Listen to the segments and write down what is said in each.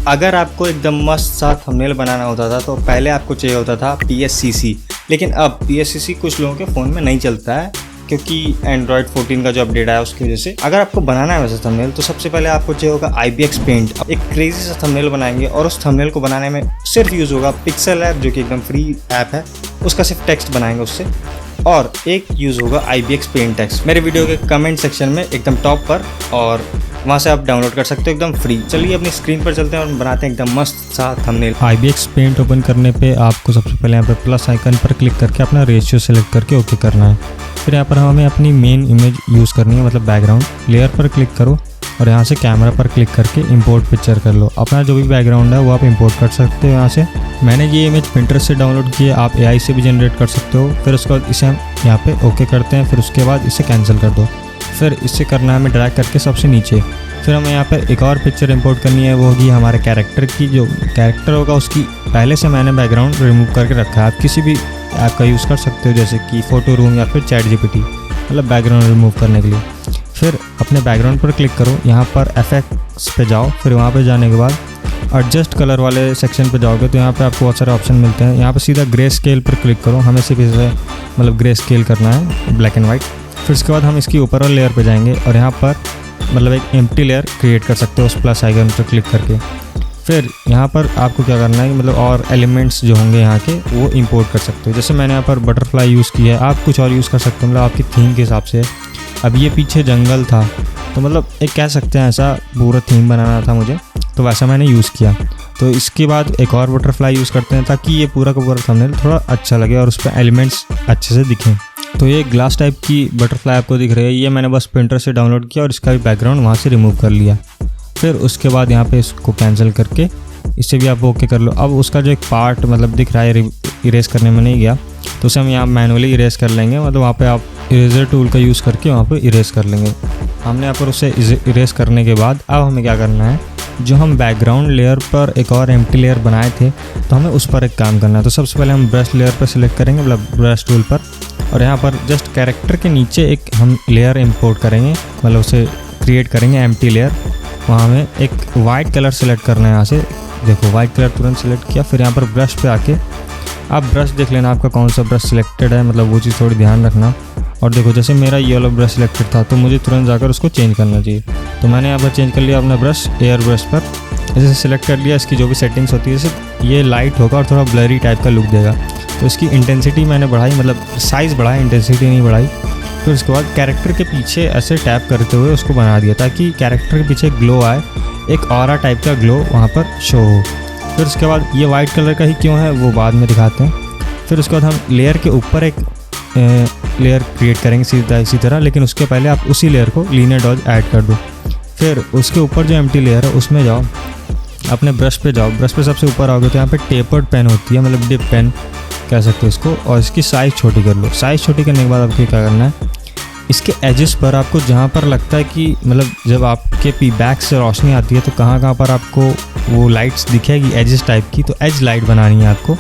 अगर आपको एकदम मस्त सा थंबनेल बनाना होता था तो पहले आपको चाहिए होता था PSCC, लेकिन अब PSCC कुछ लोगों के फ़ोन में नहीं चलता है क्योंकि एंड्रॉयड 14 का जो अपडेट आया उसकी वजह से। अगर आपको बनाना है वैसे थंबनेल तो सबसे पहले आपको चाहिए होगा IBX पेंट। एक क्रेजी सा थंबनेल बनाएंगे और उस थंबनेल को बनाने में सिर्फ यूज़ होगा पिक्सल ऐप, जो कि एकदम फ्री ऐप है, उसका सिर्फ टेक्स्ट बनाएंगे उससे, और एक यूज़ होगा IBX पेंट टेक्स्ट। मेरे वीडियो के कमेंट सेक्शन में एकदम टॉप पर, और वहाँ से आप डाउनलोड कर सकते हो एकदम फ्री। चलिए अपनी स्क्रीन पर चलते हैं और बनाते हैं एकदम मस्त सा थंबनेल। IBX पेंट ओपन करने पे आपको सबसे पहले यहाँ पे प्लस आइकन पर क्लिक करके अपना रेशियो सेलेक्ट करके ओके करना है। फिर यहाँ पर हमें अपनी मेन इमेज यूज़ करनी है, मतलब बैकग्राउंड। लेयर पर क्लिक करो और यहाँ से कैमरा पर क्लिक करके इंपोर्ट पिक्चर कर लो। अपना जो भी बैकग्राउंड है वो आप इंपोर्ट कर सकते हो यहाँ से। मैंने ये इमेज पिंटरेस्ट से डाउनलोड की है, आप AI से भी जनरेट कर सकते हो। फिर उसके बाद इसे हम यहाँ पे ओके करते हैं। फिर उसके बाद इसे कैंसिल कर दो। फिर इससे करना है हमें ड्रैग करके सबसे नीचे। फिर हमें यहाँ पर एक और पिक्चर इंपोर्ट करनी है, वो होगी हमारे कैरेक्टर की। जो कैरेक्टर होगा उसकी पहले से मैंने बैकग्राउंड रिमूव करके रखा है। आप किसी भी ऐप का यूज़ कर सकते हो, जैसे कि फोटो रूम या फिर ChatGPT, मतलब बैकग्राउंड रिमूव करने के लिए। फिर अपने बैकग्राउंड पर क्लिक करो, यहाँ पर FX पे जाओ। फिर वहाँ पे जाने के बाद एडजस्ट कलर वाले सेक्शन पे जाओगे तो यहाँ पे आपको बहुत सारे ऑप्शन मिलते हैं। यहाँ पे सीधा ग्रे स्केल पर क्लिक करो, हमें सिर्फ इसे मतलब ग्रे स्केल करना है, ब्लैक एंड वाइट। फिर उसके बाद हम इसकी ऊपर वाले लेयर पे जाएंगे और यहाँ पर मतलब एक एम्प्टी लेयर क्रिएट कर सकते हो उस प्लस आइकन पर क्लिक करके। फिर यहाँ पर आपको क्या करना है कि मतलब और एलिमेंट्स जो होंगे यहाँ के वो इंपोर्ट कर सकते हो। जैसे मैंने यहाँ पर बटरफ्लाई यूज़ किया है, आप कुछ और यूज़ कर सकते हो, मतलब आपकी थीम के हिसाब से। अब ये पीछे जंगल था तो मतलब एक कह सकते हैं ऐसा पूरा थीम बनाना था मुझे, तो वैसा मैंने यूज़ किया। तो इसके बाद एक और बटरफ्लाई यूज़ करते हैं ताकि ये पूरा का पूरा थंबनेल थोड़ा अच्छा लगे और उस पर एलिमेंट्स अच्छे से दिखें। तो ये ग्लास टाइप की बटरफ्लाई आपको दिख रही है, ये मैंने बस पिंटरेस्ट से डाउनलोड किया और इसका भी बैकग्राउंड वहाँ से रिमूव कर लिया। फिर उसके बाद यहाँ पे इसको कैंसिल करके इससे भी आप ओके कर लो। अब उसका जो एक पार्ट मतलब दिख रहा है इरेज करने में नहीं गया, तो उसे हम यहाँ मैनुअली इरेज कर लेंगे, मतलब वहाँ पे आप इरेजर टूल का यूज़ करके वहाँ पे इरेज कर लेंगे। हमने यहाँ पर उसे इरेज करने के बाद अब हमें क्या करना है, जो हम बैकग्राउंड लेयर पर एक और एम्प्टी लेयर बनाए थे तो हमें उस पर एक काम करना है। तो सबसे पहले हम ब्रश लेयर पर सिलेक्ट करेंगे, मतलब ब्रश टूल पर, और यहाँ पर जस्ट कैरेक्टर के नीचे एक हम लेयर इंपोर्ट करेंगे, मतलब उसे क्रिएट करेंगे एम्प्टी लेयर। वहाँ हमें एक वाइट कलर सेलेक्ट करना है। यहाँ से देखो वाइट कलर तुरंत सेलेक्ट किया। फिर यहाँ पर ब्रश पे आके आप ब्रश देख लेना आपका कौन सा ब्रश सिलेक्टेड है, मतलब वो चीज़ थोड़ी ध्यान रखना। और देखो जैसे मेरा ये वाला ब्रश सिलेक्टेड था तो मुझे तुरंत जाकर उसको चेंज करना चाहिए। तो मैंने यहाँ पर चेंज कर लिया अपना ब्रश एयर ब्रश पर, जैसे सिलेक्ट कर लिया। इसकी जो भी सेटिंग्स होती है जैसे ये लाइट होगा और थोड़ा ब्लरी टाइप का लुक देगा, तो इसकी इंटेंसिटी मैंने बढ़ाई, मतलब साइज़ बढ़ाई, इंटेंसिटी नहीं बढ़ाई। फिर उसके बाद कैरेक्टर के पीछे ऐसे टैप करते हुए उसको बना दिया ताकि कैरेक्टर के पीछे ग्लो आए, एक ऑरा टाइप का ग्लो वहाँ पर शो हो। फिर उसके बाद ये वाइट कलर का ही क्यों है वो बाद में दिखाते हैं। फिर उसके बाद हम लेयर के ऊपर एक लेयर क्रिएट करेंगे सीधा इसी तरह, लेकिन उसके पहले आप उसी लेयर को लीनियर डॉज ऐड कर दो। फिर उसके ऊपर जो एम्प्टी लेयर है उसमें जाओ, अपने ब्रश पे जाओ, ब्रश पे सबसे ऊपर आओगे तो यहाँ पे टेपर्ड पेन होती है, मतलब डिप पेन कह सकते हो इसको, और इसकी साइज़ छोटी कर लो। साइज़ छोटी करने के बाद आपको क्या करना है, इसके एजेस पर आपको जहाँ पर लगता है कि मतलब जब आपके बैक से रोशनी आती है तो कहाँ पर आपको वो लाइट्स दिखेगी एजेस टाइप की, तो एज लाइट बनानी है आपको।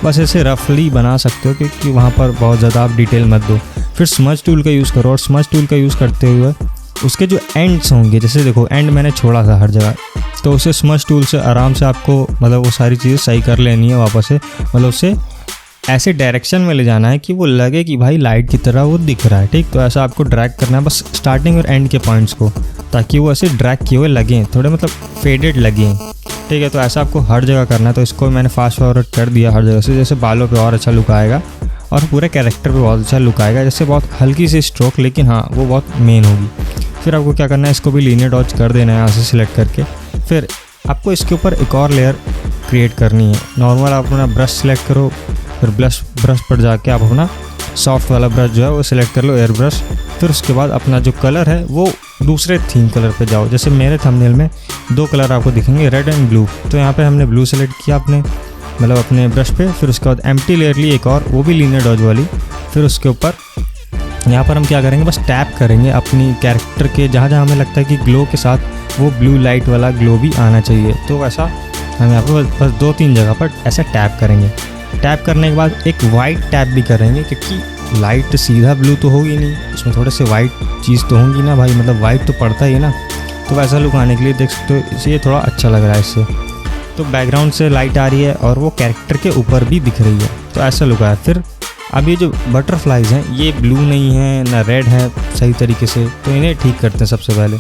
बस ऐसे रफली बना सकते हो क्योंकि वहाँ पर बहुत ज़्यादा आप डिटेल मत दो। फिर स्मज टूल का यूज़ करो, और स्मज टूल का यूज़ करते हुए उसके जो एंड्स होंगे, जैसे देखो एंड मैंने छोड़ा था हर जगह, तो उसे स्मज टूल से आराम से आपको मतलब वो सारी चीज़ें सही कर लेनी है वापस से, मतलब उसे ऐसे डायरेक्शन में ले जाना है कि वो लगे कि भाई लाइट की तरह वो दिख रहा है, ठीक। तो ऐसा आपको ड्रैग करना है बस स्टार्टिंग और एंड के पॉइंट्स को, ताकि वो ऐसे ड्रैग किए हुए लगें, थोड़े मतलब फेडेड लगें, ठीक है। तो ऐसा आपको हर जगह करना है। तो इसको मैंने फास्ट फॉरवर्ड कर दिया हर जगह से, जैसे बालों पे और अच्छा लुक आएगा और पूरे कैरेक्टर पे बहुत अच्छा लुक आएगा। जैसे बहुत हल्की सी स्ट्रोक, लेकिन हाँ वो बहुत मेन होगी। फिर आपको क्या करना है, इसको भी लीनियर डॉज कर देना है यहाँ से सिलेक्ट करके। फिर आपको इसके ऊपर एक और लेयर क्रिएट करनी है। नॉर्मल आप अपना ब्रश सेलेक्ट करो, फिर ब्रश पर जाके आप अपना सॉफ्ट वाला ब्रश जो है वो सिलेक्ट कर लो, एयर ब्रश। फिर उसके बाद अपना जो कलर है वो दूसरे थीम कलर पे जाओ। जैसे मेरे थंबनेल में 2 कलर आपको दिखेंगे, रेड एंड ब्लू, तो यहाँ पे हमने ब्लू सेलेक्ट किया अपने मतलब अपने ब्रश पे। फिर उसके बाद एम्प्टी लेयर ली एक और, वो भी लीनियर डॉज वाली। फिर उसके ऊपर यहाँ पर हम क्या करेंगे, बस टैप करेंगे अपनी कैरेक्टर के जहाँ हमें लगता है कि ग्लो के साथ वो ब्लू लाइट वाला ग्लो भी आना चाहिए, तो वैसा हम यहाँ पर बस 2-3 जगह पर ऐसे टैप करेंगे। टैप करने के बाद एक वाइट टैप भी करेंगे क्योंकि लाइट सीधा ब्लू तो होगी नहीं, उसमें थोड़े से वाइट चीज़ तो होंगी ना भाई, मतलब वाइट तो पड़ता ही है ना। तो वैसा लुक आने के लिए देख सकते हो ये थोड़ा अच्छा लग रहा है इससे। तो बैकग्राउंड से लाइट आ रही है और वो कैरेक्टर के ऊपर भी दिख रही है, तो ऐसा लुक आया। फिर अब ये जो बटरफ्लाइज हैं ये ब्लू नहीं है ना रेड है सही तरीके से, तो इन्हें ठीक करते हैं सबसे पहले।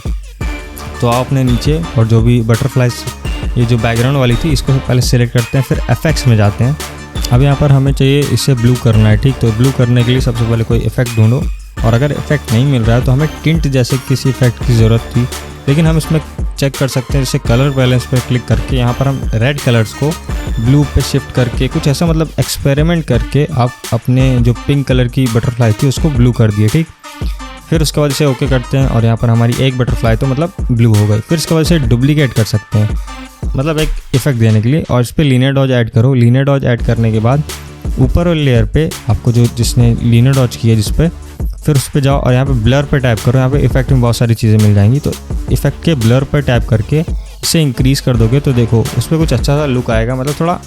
तो आप अपने नीचे और जो भी बटरफ्लाइज ये जो बैकग्राउंड वाली थी इसको पहले सेलेक्ट करते हैं, फिर एफेक्ट्स में जाते हैं। अब यहाँ पर हमें चाहिए इसे ब्लू करना है, ठीक। तो ब्लू करने के लिए सबसे पहले कोई इफेक्ट ढूंढो, और अगर इफेक्ट नहीं मिल रहा है तो हमें टिंट जैसे किसी इफेक्ट की ज़रूरत थी, लेकिन हम इसमें चेक कर सकते हैं। जैसे कलर बैलेंस पर क्लिक करके यहाँ पर हम रेड कलर्स को ब्लू पे शिफ्ट करके कुछ ऐसा मतलब एक्सपेरिमेंट करके आप अपने जो पिंक कलर की बटरफ्लाई थी उसको ब्लू कर दिए, ठीक। फिर उसके बाद इसे ओके करते हैं और यहाँ पर हमारी एक बटरफ्लाई तो मतलब ब्लू हो गई। फिर इसके बाद इसे डुप्लीकेट कर सकते हैं, मतलब एक इफेक्ट देने के लिए, और इस पर लीनियर डॉज ऐड करो। लीनियर डॉज ऐड करने के बाद ऊपर वाले लेयर पे आपको जो जिसने लीनियर डॉज किया जिस पे, फिर उस पर जाओ और यहाँ पे ब्लर पे टैप करो। यहाँ पे इफेक्ट में बहुत सारी चीज़ें मिल जाएंगी, तो इफेक्ट के ब्लर पर टैप करके इसे इंक्रीज़ कर दोगे तो देखो उस पर कुछ अच्छा सा लुक आएगा, मतलब थोड़ा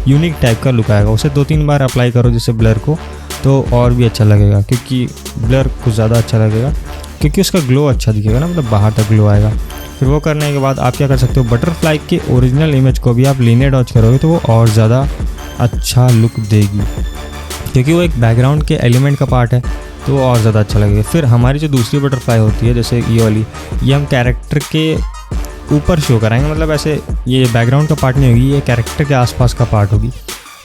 यूनिक टाइप का लुक आएगा। उसे 2-3 बार अप्लाई करो जैसे ब्लर को, तो और भी अच्छा लगेगा, क्योंकि ब्लर कुछ ज़्यादा अच्छा लगेगा, क्योंकि उसका ग्लो अच्छा दिखेगा ना, मतलब बाहर तक ग्लो आएगा। फिर वो करने के बाद आप क्या कर सकते हो, बटरफ्लाई के ओरिजिनल इमेज को भी आप लीनियर डॉज करोगे तो वो और ज़्यादा अच्छा लुक देगी, क्योंकि वो एक बैकग्राउंड के एलिमेंट का पार्ट है, तो वो और ज़्यादा अच्छा लगेगा। फिर हमारी जो दूसरी बटरफ्लाई होती है जैसे ये वाली, ये हम कैरेक्टर के ऊपर शो कराएंगे, मतलब ऐसे ये बैकग्राउंड का पार्ट नहीं होगी, ये कैरेक्टर के आसपास का पार्ट होगी,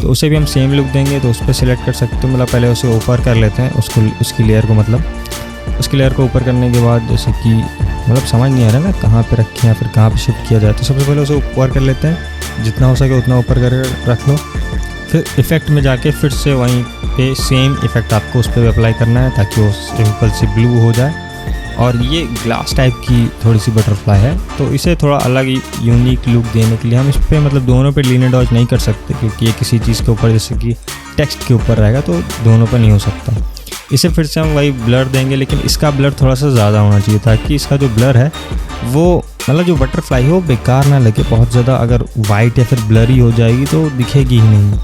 तो उसे भी हम सेम लुक देंगे। तो उस पर सिलेक्ट कर सकते हो, मतलब पहले उसे ऊपर कर लेते हैं उसकी लेयर को, मतलब उसकी लेयर को ऊपर करने के बाद जैसे कि मतलब समझ नहीं आ रहा ना कहाँ पे रखें या फिर कहाँ पे शिफ्ट किया जाए, तो सबसे पहले उसे ऊपर कर लेते हैं, जितना हो सके उतना ऊपर कर रख लो। फिर इफेक्ट में जाके फिर से वहीं पे सेम इफेक्ट आपको उस पर भी अप्लाई करना है ताकि वो सिंपल सी ब्लू हो जाए। और ये ग्लास टाइप की थोड़ी सी बटरफ्लाई है, तो इसे थोड़ा अलग यूनिक लुक देने के लिए हम इस पर मतलब दोनों पे लीनियर डॉज नहीं कर सकते, क्योंकि ये किसी चीज़ के ऊपर जैसे कि टेक्स्ट के ऊपर रहेगा तो दोनों पर नहीं हो सकता। इसे फिर से हम वही ब्लर देंगे, लेकिन इसका ब्लर थोड़ा सा ज़्यादा होना चाहिए ताकि इसका जो ब्लर है वो मतलब जो बटरफ्लाई है वो बेकार ना लगे बहुत ज़्यादा। अगर वाइट या फिर ब्लरी हो जाएगी तो दिखेगी ही नहीं,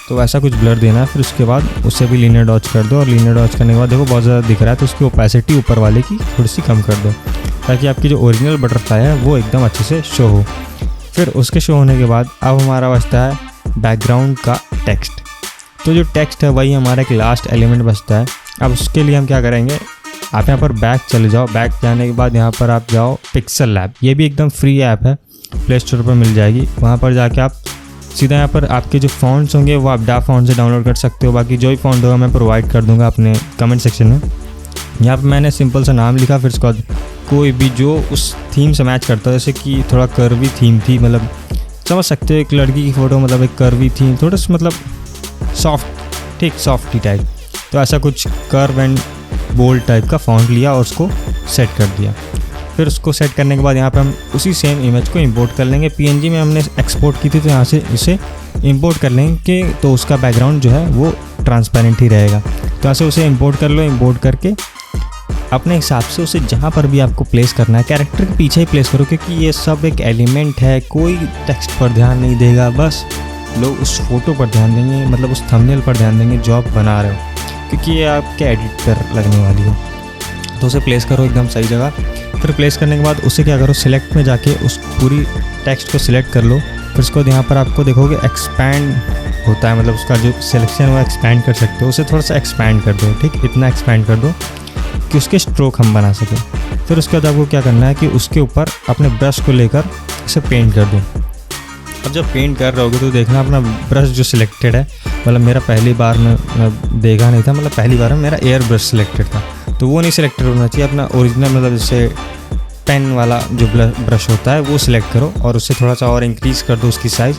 तो वैसा कुछ ब्लर देना है। फिर उसके बाद उससे भी लीनियर डॉज कर दो, और लीनियर डॉज करने के बाद देखो बहुत ज़्यादा दिख रहा है तो उसकी ओपेसिटी ऊपर वाले की थोड़ी सी कम कर दो, ताकि आपकी जो ओरिजिनल बटरफ्लाई है वो एकदम अच्छे से शो हो। फिर उसके शो होने के बाद अब हमारा बचता है बैकग्राउंड का टेक्स्ट। तो जो टेक्स्ट है वही हमारा एक लास्ट एलिमेंट बचता है। अब उसके लिए हम क्या करेंगे, आप यहाँ पर बैक चले जाओ, बैक जाने के बाद यहाँ पर आप जाओ पिक्सल लैब, ये भी एकदम फ्री ऐप है, प्ले स्टोर पर मिल जाएगी। वहाँ पर जाके आप सीधा यहाँ पर आपके जो फ़ॉन्ट्स होंगे वो आप डार्क फ़ॉन्ट से डाउनलोड कर सकते हो, बाकी जो भी फ़ॉन्ट होगा मैं प्रोवाइड कर दूँगा अपने कमेंट सेक्शन में। यहाँ पर मैंने सिंपल सा नाम लिखा, फिर उसके बाद कोई भी जो उस थीम से मैच करता है, जैसे कि थोड़ा कर्वी थीम थी, मतलब समझ सकते हो एक लड़की की फ़ोटो मतलब एक कर्वी थीम, थोड़ा सा मतलब सॉफ्ट, ठीक सॉफ्टी टाइप, तो ऐसा कुछ कर्व एंड बोल्ड टाइप का फ़ॉन्ट लिया और उसको सेट कर दिया। फिर उसको सेट करने के बाद यहाँ पे हम उसी सेम इमेज को इंपोर्ट कर लेंगे। पीएनजी में हमने एक्सपोर्ट की थी तो यहाँ से इसे इंपोर्ट कर लेंगे, तो उसका बैकग्राउंड जो है वो ट्रांसपेरेंट ही रहेगा। तो ऐसे उसे इंपोर्ट कर लो, इंपोर्ट करके अपने हिसाब से उसे जहाँ पर भी आपको प्लेस करना है कैरेक्टर के पीछे ही प्लेस करो, क्योंकि ये सब एक एलिमेंट है, कोई टेक्स्ट पर ध्यान नहीं देगा, बस लोग उस फोटो पर ध्यान देंगे, मतलब उस थंबनेल पर ध्यान देंगे जो आप बना रहे हो, क्योंकि ये आपके एडिट पर लगने वाली हो। तो उसे प्लेस करो एकदम सही जगह। फिर प्लेस करने के बाद उसे क्या करो, सिलेक्ट में जाके उस पूरी टेक्स्ट को सिलेक्ट कर लो। फिर उसको यहाँ पर आपको देखोगे एक्सपैंड होता है, मतलब उसका जो सिलेक्शन है वो एक्सपैंड कर सकते हो, उसे थोड़ा सा एक्सपैंड कर दो, ठीक, इतना एक्सपैंड कर दो कि उसके स्ट्रोक हम बना सकें। फिर उसके बाद आपको क्या करना है कि उसके ऊपर अपने ब्रश को लेकर इसे पेंट कर दो। अब जब पेंट कर रहे होगे तो देखना अपना ब्रश जो सिलेक्टेड है, मतलब मेरा पहली बार मैं देखा नहीं था, मतलब पहली बार में मेरा एयर ब्रश सिलेक्टेड था, तो वो नहीं सिलेक्टेड होना चाहिए। अपना ओरिजिनल मतलब जैसे पेन वाला जो ब्रश होता है वो सिलेक्ट करो और उससे थोड़ा सा और इंक्रीज़ कर दो उसकी साइज़।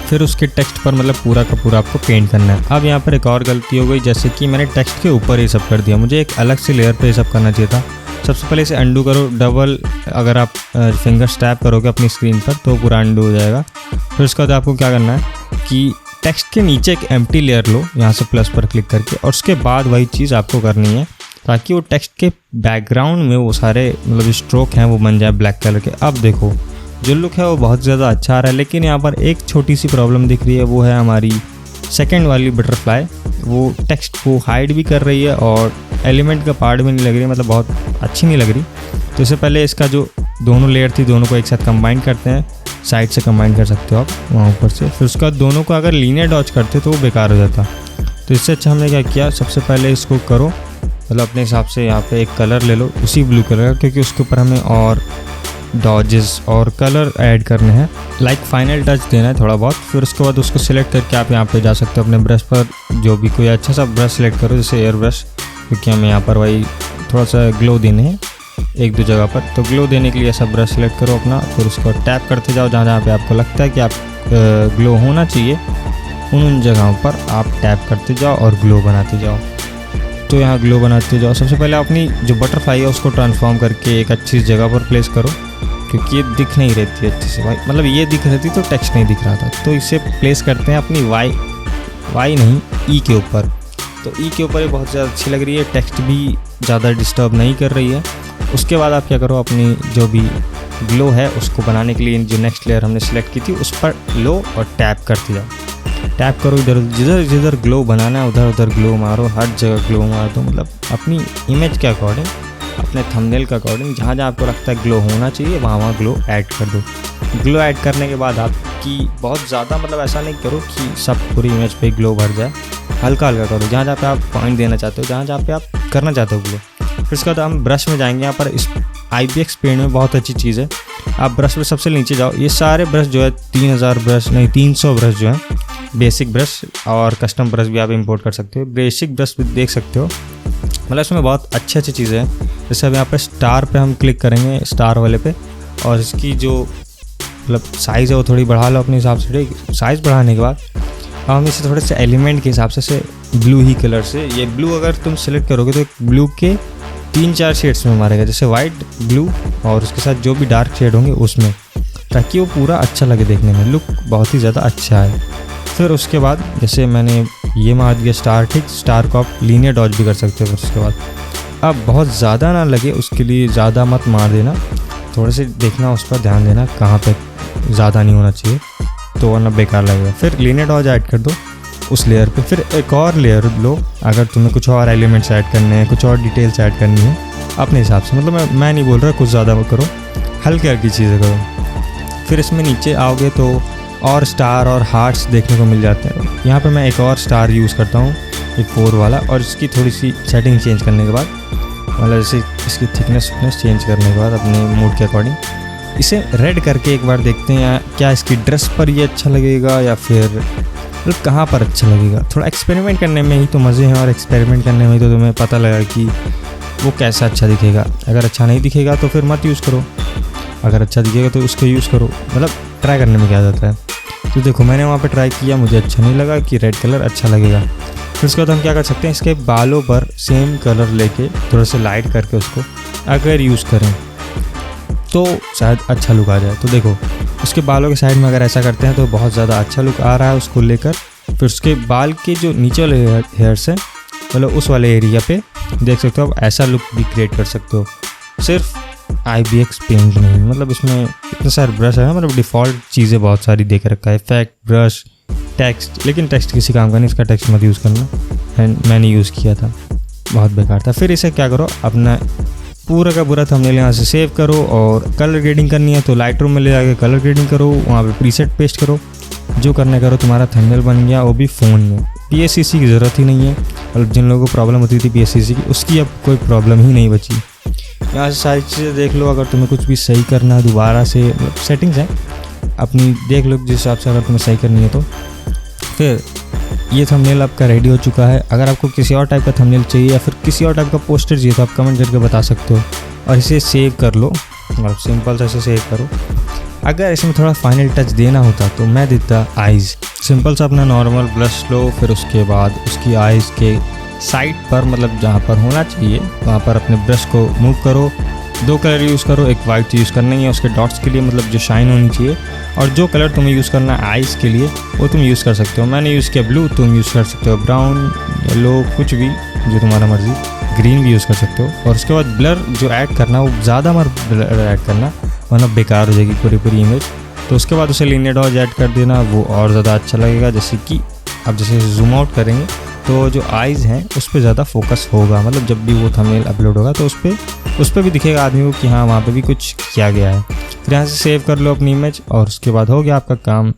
फिर उसके टेक्स्ट पर मतलब पूरा का पूरा आपको पेंट करना है। अब यहाँ पर एक और गलती हो गई, जैसे कि मैंने टेक्स्ट के ऊपर ये सब कर दिया, मुझे एक अलग से लेयर पे ये सब करना चाहिए था। सबसे पहले इसे अंडू करो, डबल अगर आप फिंगर स्टैप करोगे अपनी स्क्रीन पर तो पूरा अंडू हो जाएगा। फिर उसके बाद आपको क्या करना है कि टेक्स्ट के नीचे एक एम्प्टी लेयर लो, यहाँ से प्लस पर क्लिक करके, और उसके बाद वही चीज़ आपको करनी है ताकि वो टेक्स्ट के बैकग्राउंड में वो सारे मतलब स्ट्रोक हैं वो बन जाए ब्लैक कलर के। अब देखो जो लुक है वो बहुत ज़्यादा अच्छा आ रहा है, लेकिन यहाँ पर एक छोटी सी प्रॉब्लम दिख रही है, वो है हमारी सेकंड वाली बटरफ्लाई, वो टेक्स्ट को हाइड भी कर रही है और एलिमेंट का पार्ट भी नहीं लग रही है, मतलब बहुत अच्छी नहीं लग रही। तो इससे पहले इसका जो दोनों लेयर थी, दोनों को एक साथ कंबाइन करते हैं, साइड से कंबाइन कर सकते हो आप वहाँ ऊपर से। फिर उसके बाद दोनों को अगर लीनियर डॉज करते तो वो बेकार हो जाता। तो इससे अच्छा हमने क्या किया, सबसे पहले इसको करो मतलब अपने हिसाब से यहाँ पे एक कलर ले लो उसी ब्लू कलर का, क्योंकि उसके ऊपर हमें और डॉजेस और कलर ऐड करने हैं, लाइक फाइनल टच देना है थोड़ा बहुत। फिर उसके बाद उसको सिलेक्ट करके आप यहाँ पे जा सकते हो अपने ब्रश पर, जो भी कोई अच्छा सा ब्रश सिलेक्ट करो, जैसे एयर ब्रश, क्योंकि हमें यहाँ पर वही थोड़ा सा ग्लो देने हैं एक दो जगह पर। तो ग्लो देने के लिए ऐसा ब्रश सिलेक्ट करो अपना, फिर उसको टैप करते जाओ जहाँ जहाँ पे आपको लगता है कि आप ग्लो होना चाहिए, उन जगहों पर आप टैप करते जाओ और ग्लो बनाते जाओ। तो यहाँ ग्लो बनाते जाओ। सबसे पहले अपनी जो बटरफ्लाई है उसको ट्रांसफॉर्म करके एक अच्छी जगह पर प्लेस करो, क्योंकि ये दिख नहीं रहती है अच्छे से भाई, मतलब ये दिख रही थी तो टेक्स्ट नहीं दिख रहा था। तो इसे प्लेस करते हैं अपनी वाई नहीं ई के ऊपर। तो ई के ऊपर ये बहुत ज़्यादा अच्छी लग रही है, टेक्स्ट भी ज़्यादा डिस्टर्ब नहीं कर रही है। उसके बाद आप क्या करो, अपनी जो भी ग्लो है उसको बनाने के लिए जो नेक्स्ट लेयर हमने सेलेक्ट की थी उस पर लो और टैप करते जाओ, टैप करो इधर जिधर जिधर ग्लो बनाना है उधर उधर ग्लो मारो, हर जगह ग्लो मार दो, मतलब अपनी इमेज के अकॉर्डिंग, अपने थंबनेल के अकॉर्डिंग जहाँ जहाँ आपको लगता है ग्लो होना चाहिए वहाँ वहाँ ग्लो ऐड कर दो। ग्लो ऐड करने के बाद आपकी बहुत ज़्यादा मतलब ऐसा नहीं करो कि सब पूरी इमेज पे ग्लो भर जाए, हल्का हल्का करो जहाँ जहाँ पे आप पॉइंट देना चाहते हो, जहाँ जहाँ पे आप करना चाहते हो ग्लो। फिर उसके बाद हम ब्रश में जाएंगे। यहाँ पर इस IPX पेंट में बहुत अच्छी चीज़ है, आप ब्रश में सबसे नीचे जाओ। ये सारे ब्रश जो है 300 ब्रश जो है, बेसिक ब्रश और कस्टम ब्रश भी आप इंपोर्ट कर सकते हो। बेसिक ब्रश भी देख सकते हो, मतलब इसमें बहुत अच्छी अच्छी चीज़ें हैं। जैसे अब यहाँ पे स्टार पे हम क्लिक करेंगे, स्टार वाले पे, और इसकी जो मतलब साइज़ है वो थोड़ी बढ़ा लो अपने हिसाब से। ठीक, साइज़ बढ़ाने के बाद अब हम इसे थोड़े से एलिमेंट के हिसाब से ब्लू ही कलर से, ये ब्लू अगर तुम सेलेक्ट करोगे तो ब्लू के 3-4 शेड्स में मारेगा, जैसे वाइट, ब्लू और उसके साथ जो भी डार्क शेड होंगे उसमें, ताकि वो पूरा अच्छा लगे देखने में, लुक बहुत ही ज़्यादा अच्छा है। फिर उसके बाद जैसे मैंने ये मार दिया स्टार, ठीक, स्टार को आप लीनियर डॉज भी कर सकते हो। फिर उसके बाद अब बहुत ज़्यादा ना लगे उसके लिए ज़्यादा मत मार देना, थोड़े से देखना, उस पर ध्यान देना कहाँ पे ज़्यादा नहीं होना चाहिए, तो वरना बेकार लगेगा। फिर लीनियर डॉज ऐड कर दो उस लेयर पे। फिर एक और लेयर लो, अगर तुम्हें कुछ और एलिमेंट्स ऐड करने हैं, कुछ और डिटेल्स ऐड करनी है अपने हिसाब से, मतलब मैं नहीं बोल रहा कुछ ज़्यादा करो, हल्की हल्की चीज़ें करो। फिर इसमें नीचे आओगे तो और स्टार और हार्ट्स देखने को मिल जाते हैं। यहाँ पे मैं एक और स्टार यूज़ करता हूँ, एक 4 वाला, और इसकी थोड़ी सी सेटिंग चेंज करने के बाद, मतलब जैसे इसकी थिकनेस चेंज करने के बाद अपने मूड के अकॉर्डिंग इसे रेड करके एक बार देखते हैं क्या इसकी ड्रेस पर ये अच्छा लगेगा या फिर मतलब कहाँ पर अच्छा लगेगा। थोड़ा एक्सपेरिमेंट करने में ही तो मज़े हैं, और एक्सपेरिमेंट करने में ही तो तुम्हें पता लगा कि वो कैसा अच्छा दिखेगा। अगर अच्छा नहीं दिखेगा तो फिर मत यूज़ करो, अगर अच्छा दिखेगा तो उसको यूज़ करो, मतलब ट्राई करने में क्या जाता है। तो देखो मैंने वहाँ पे ट्राई किया, मुझे अच्छा नहीं लगा कि रेड कलर अच्छा लगेगा। फिर उसके बाद हम क्या कर सकते हैं, इसके बालों पर सेम कलर लेके थोड़ा सा लाइट करके उसको अगर यूज़ करें तो शायद अच्छा लुक आ जाए। तो देखो उसके बालों के साइड में अगर ऐसा करते हैं तो बहुत ज़्यादा अच्छा लुक आ रहा है उसको लेकर। फिर उसके बाल के जो नीचे वाले हेयर्स हैं, मतलब उस वाले एरिया पे देख सकते हो आप ऐसा लुक भी क्रिएट कर सकते हो, सिर्फ IPX पेंट नहीं, मतलब इसमें इतने सारे ब्रश है, मतलब डिफ़ॉल्ट चीज़ें बहुत सारी देख रखा है, इफेक्ट, ब्रश, टेक्स्ट, लेकिन टेक्स्ट किसी काम का नहीं, इसका टेक्स्ट मत यूज़ करना, मैंने यूज़ किया था, बहुत बेकार था। फिर इसे क्या करो, अपना पूरा का पूरा थंबनेल यहाँ से सेव करो, और कलर ग्रेडिंग करनी है तो लाइटरूम में ले जाके कलर ग्रेडिंग करो, वहाँ पे प्रीसेट पेस्ट करो, जो करना करो, तुम्हारा थंबनेल बन गया, वो भी फ़ोन में। PSCC की ज़रूरत ही नहीं है, मतलब जिन लोगों को प्रॉब्लम होती थी PSCC की, उसकी अब कोई प्रॉब्लम ही नहीं बची। यहाँ से सारी चीज़ें देख लो, अगर तुम्हें कुछ भी सही करना है दोबारा से, मतलब सेटिंग्स हैं अपनी देख लो जिस हिसाब से अगर तुम्हें सही करनी है तो। फिर ये थंबनेल आपका रेडी हो चुका है। अगर आपको किसी और टाइप का थंबनेल चाहिए या फिर किसी और टाइप का पोस्टर चाहिए तो आप कमेंट करके बता सकते हो, और इसे सेव कर लो, मतलब सिंपल से इसे सेव करो। अगर इसमें थोड़ा फाइनल टच देना होता तो मैं देता आइज़, सिंपल सा अपना नॉर्मल ब्रश लो, फिर उसके बाद उसकी आइज़ के साइड पर, मतलब जहाँ पर होना चाहिए वहाँ पर अपने ब्रश को मूव करो, 2 कलर यूज़ करो, एक वाइट यूज़ करना ही है उसके डॉट्स के लिए, मतलब जो शाइन होनी चाहिए, और जो कलर तुम्हें यूज़ करना है आइज़ के लिए वो तुम यूज़ कर सकते हो। मैंने यूज़ किया ब्लू, तुम यूज़ कर सकते हो ब्राउन, येलो, कुछ भी जो तुम्हारा मर्जी, ग्रीन भी यूज़ कर सकते हो। और उसके बाद ब्लर जो ऐड करना वो ज़्यादा मत ब्लर ऐड करना, वरना बेकार हो जाएगी पूरी इमेज। तो उसके बाद उसे लीनियर डॉज ऐड कर देना, वो और ज़्यादा अच्छा लगेगा। जैसे कि अब जैसे जूम आउट करेंगे तो जो आइज़ हैं उस पर ज़्यादा फोकस होगा, मतलब जब भी वो थंबनेल अपलोड होगा तो उस पर भी दिखेगा आदमी को कि हाँ वहाँ पे भी कुछ किया गया है। फिर यहाँ से सेव कर लो अपनी इमेज और उसके बाद हो गया आपका काम।